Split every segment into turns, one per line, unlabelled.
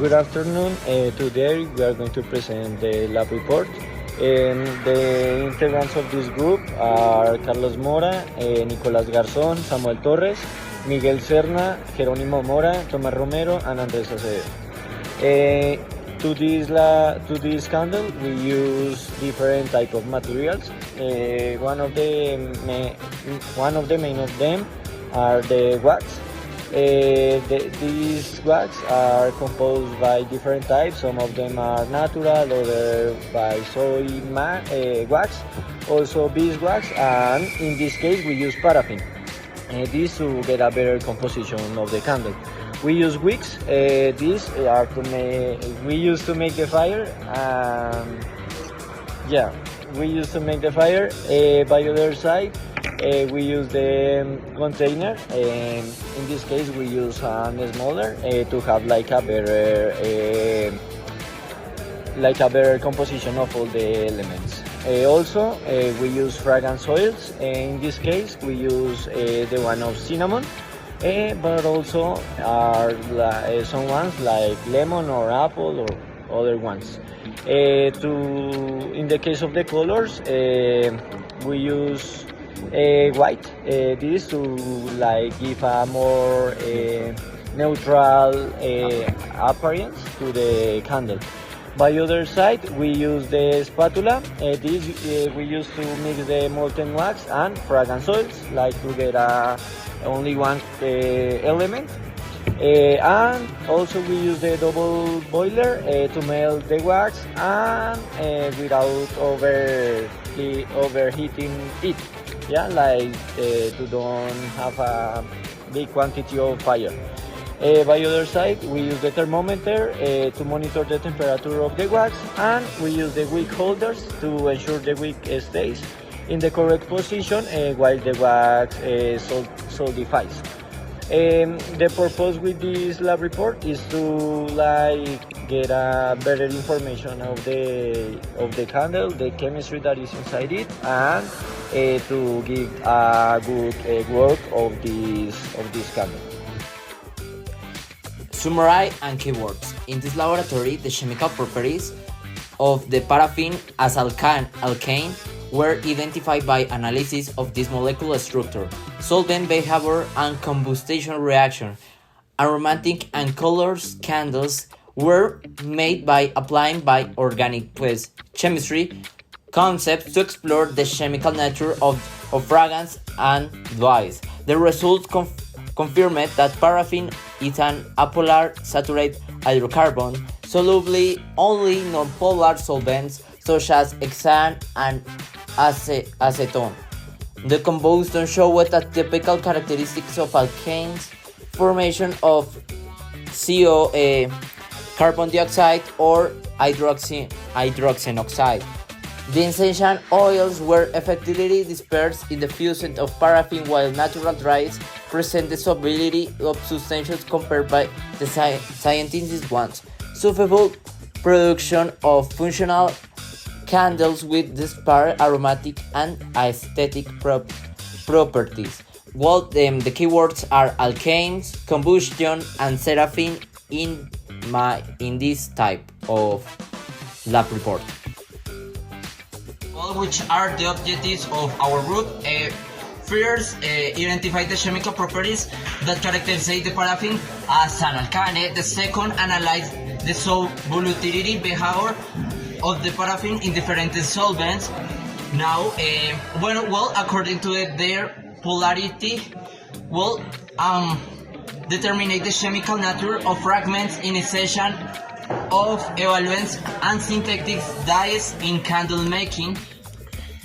Good afternoon. Today we are going to present the lab report. The integrants of this group are Carlos Mora, Nicolás Garzón, Samuel Torres, Miguel Serna, Jerónimo Mora, Tomás Romero, and Andrés Acevedo. To this candle, we use different type of materials. One of the main of them are the wax. These wax are composed by different types. Some of them are natural, other by soy wax, also beeswax, and in this case we use paraffin. This to get a better composition of the candle. We use wicks. These are we use to make the fire. We use to make the fire. By the other side, we use the container. In this case, we use a smaller to have like a better composition of all the elements. Also, we use fragrance oils. In this case, we use the one of cinnamon. But also are some ones like lemon or apple or other ones. In the case of the colors, we use white. This to like give a more neutral appearance to the candle. By other side, we use the spatula. This we use to mix the molten wax and fragrance oils, like to get only one element. And also we use the double boiler to melt the wax and without overheating it. Yeah, like to don't have a big quantity of fire. By other side, we use the thermometer to monitor the temperature of the wax, and we use the wick holders to ensure the wick stays in the correct position while the wax solidifies. The purpose with this lab report is to get a better information of the candle, the chemistry that is inside it, and to give a good work of this candle.
Summary and keywords. In this laboratory, the chemical properties of the paraffin as alkane were identified by analysis of this molecular structure, solvent behavior and combustion reaction. Aromatic and colors candles were made by applying by organic chemistry concepts to explore the chemical nature of fragrance and dyes. The results confirmed that paraffin is an apolar saturated hydrocarbon, soluble only non-polar solvents such as hexane and acetone. The combustion showed that typical characteristics of alkanes, formation of CO, carbon dioxide or hydrogen oxide. The essential oils were effectively dispersed in the fusion of paraffin, while natural dyes present the solubility of substances compared by the scientific ones. Suitable production of functional candles with disparate aromatic and aesthetic properties. Well, the keywords are alkanes, combustion, and seraphine in this type of lab report.
Well, which are the objectives of our group? First, identify the chemical properties that characterize the paraffin as an alkane. The second, analyze the solubility behavior of the paraffin in different solvents. Now, according to their polarity, determine the chemical nature of fragments, initiation of evaluants and synthetic dyes in candle making,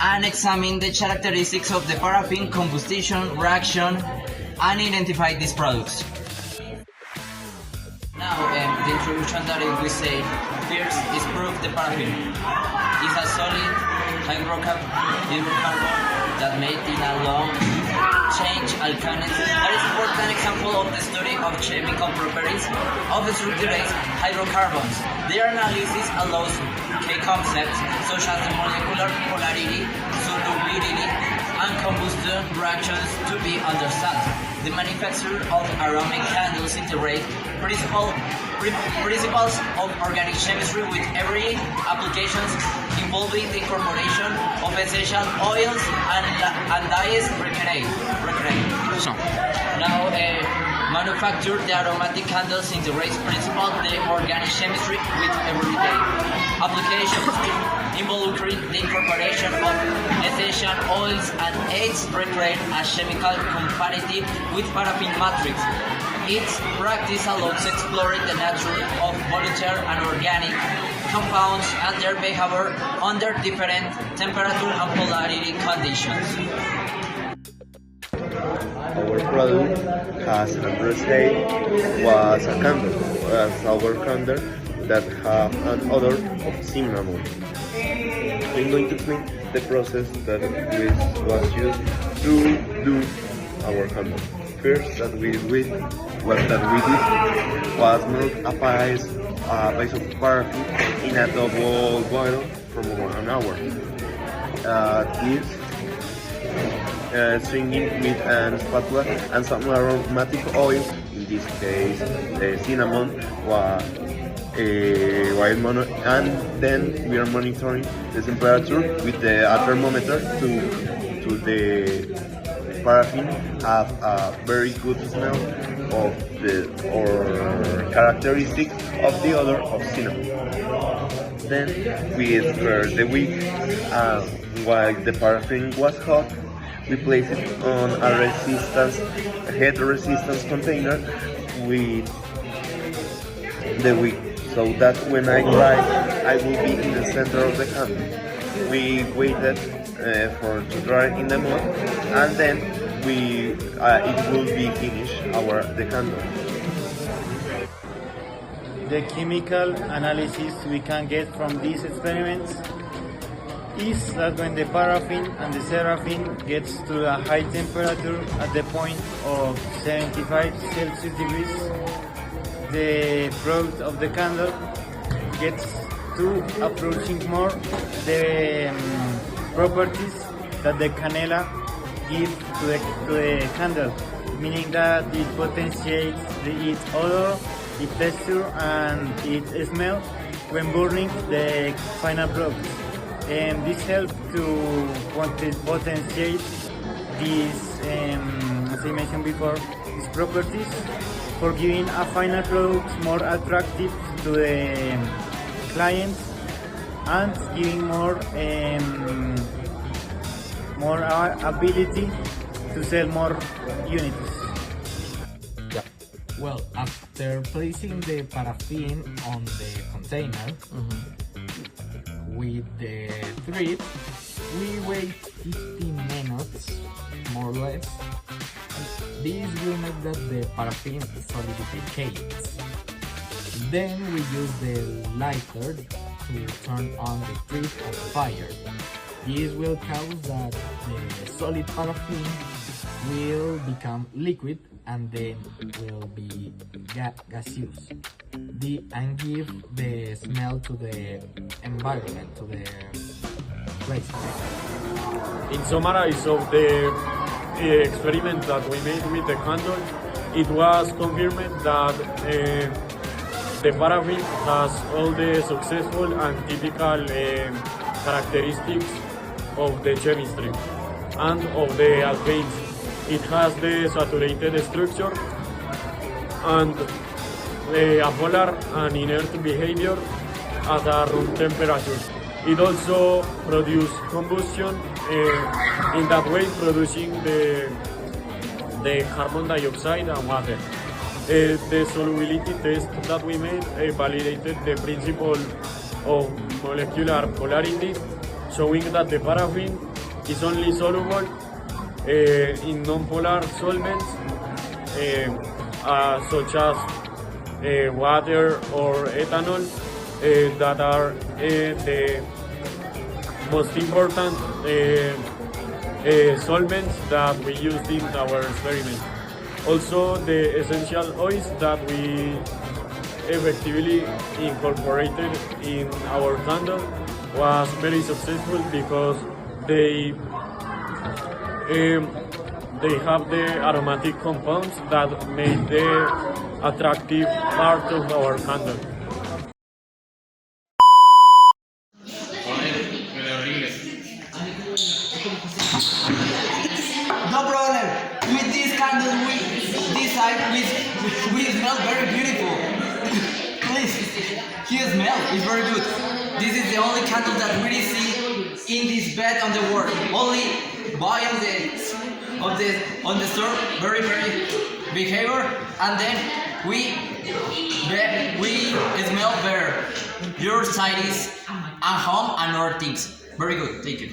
and examine the characteristics of the paraffin combustion reaction and identify these products. Now, the introduction that we say first is proof the paraffin is a solid hydrocarbon that made in a long change alkanes. That is an important example of the study of chemical properties of structured hydrocarbons. Their analysis allows key concepts such as the molecular polarity, solubility, and combustion reactions to be understood. The manufacture of aromatic candles integrate principles of organic chemistry with every applications involving the incorporation of essential oils and dyes recreate. So, now manufacture the aromatic candles in the race principle, the organic chemistry with everyday applications involucrate the incorporation of essential oils and aids recreate a chemical comparative with paraffin matrix. Its practice allows exploring the nature of volatile and organic compounds and their behavior under different temperature and polarity conditions.
Our product has another state was a candle, a sour candle that have an odor of cinnamon. I'm going to explain the process that was used to do our candle. First, what we did was melt a piece of paraffin in a double boil for over an hour. Stringing with an spatula and some aromatic oil, in this case cinnamon, and then we are monitoring the temperature with the thermometer to the paraffin have a very good smell of characteristic of the odor of cinnamon. Then we spare the wick, while the paraffin was hot, we place it on a heat resistance container with the wick, so that when I light, I will be in the center of the candle. We waited to dry in the mud, and then it will be finished the candle.
The chemical analysis we can get from these experiments is that when the paraffin and the seraphine gets to a high temperature at the point of 75 Celsius degrees, the product of the candle gets to approaching more the properties that the canela gives to the candle, meaning that it potentiates its odor, its texture and its smell when burning the final product. And this helps to potentiate these, as I mentioned before, these properties for giving a final product more attractive to the client and giving more ability to sell more units.
Well, after placing the paraffin on the container, with the thread, we wait 15 minutes, more or less. This will make that the paraffin solidificates. Then we use the lighter to turn on the thread on fire. This will cause that the solid paraffin will become liquid and then will be gaseous and give the smell to the environment, to the place.
In summary of the experiment that we made with the candle, it was confirmed that the paraffin has all the successful and typical characteristics of the chemistry and of the alkanes. It has the saturated structure and a polar and inert behavior at a room temperature. It also produces combustion in that way, producing the carbon dioxide and water. The solubility test that we made validated the principle of molecular polarity, showing that the paraffin is only soluble in non-polar solvents such as water or ethanol that are the most important solvents that we used in our experiment. Also, the essential oils that we effectively incorporated in our candle was very successful because they have the aromatic compounds that made the attractive part of our candle.
No problem. With this candle, we smell very beautiful. Please, here smell is very good. This is the only candle that we see in this bed on the world. Only buy on the store, very behavior, and then we smell better. Your side is at home and other things. Very good. Thank you.